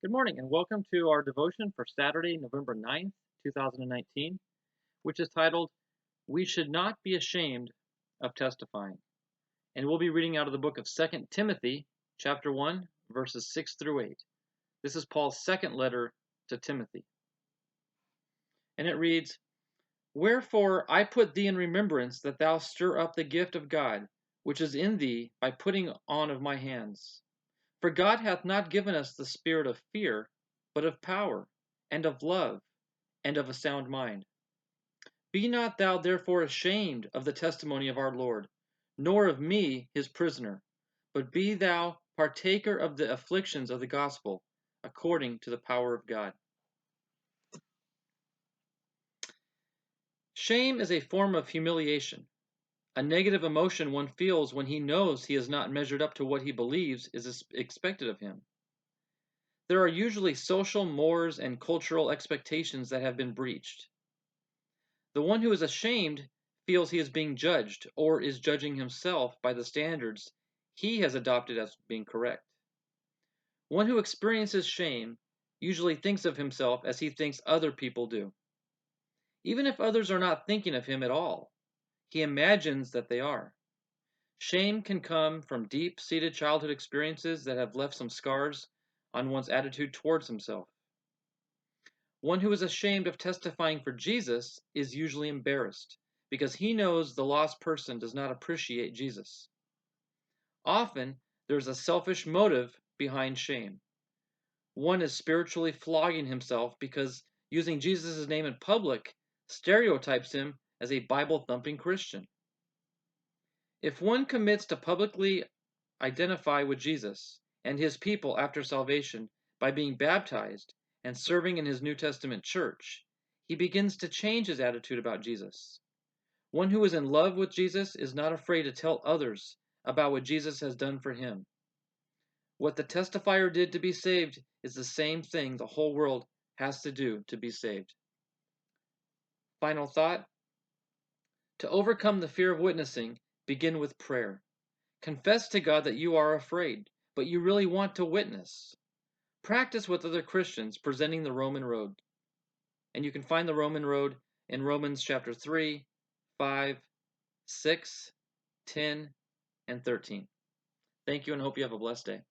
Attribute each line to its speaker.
Speaker 1: Good morning and welcome to our devotion for Saturday, November 9th, 2019, which is titled, We Should Not Be Ashamed of Testifying. And we'll be reading out of the book of 2 Timothy, chapter 1, verses 6 through 8. This is Paul's second letter to Timothy. And it reads, Wherefore I put thee in remembrance that thou stir up the gift of God, which is in thee by putting on of my hands. For God hath not given us the spirit of fear, but of power, and of love, and of a sound mind. Be not thou therefore ashamed of the testimony of our Lord, nor of me his prisoner, but be thou partaker of the afflictions of the gospel, according to the power of God. Shame is a form of humiliation, a negative emotion one feels when he knows he has not measured up to what he believes is expected of him. There are usually social mores and cultural expectations that have been breached. The one who is ashamed feels he is being judged or is judging himself by the standards he has adopted as being correct. One who experiences shame usually thinks of himself as he thinks other people do. Even if others are not thinking of him at all, he imagines that they are. Shame can come from deep-seated childhood experiences that have left some scars on one's attitude towards himself. One who is ashamed of testifying for Jesus is usually embarrassed because he knows the lost person does not appreciate Jesus. Often, there's a selfish motive behind shame. One is spiritually flogging himself because using Jesus' name in public stereotypes him as a Bible-thumping Christian. If one commits to publicly identify with Jesus and his people after salvation by being baptized and serving in his New Testament church, he begins to change his attitude about Jesus. One who is in love with Jesus is not afraid to tell others about what Jesus has done for him. What the testifier did to be saved is the same thing the whole world has to do to be saved. Final thought. To overcome the fear of witnessing, begin with prayer. Confess to God that you are afraid, but you really want to witness. Practice with other Christians presenting the Roman road. And you can find the Roman road in Romans chapter 3, 5, 6, 10, and 13. Thank you and hope you have a blessed day.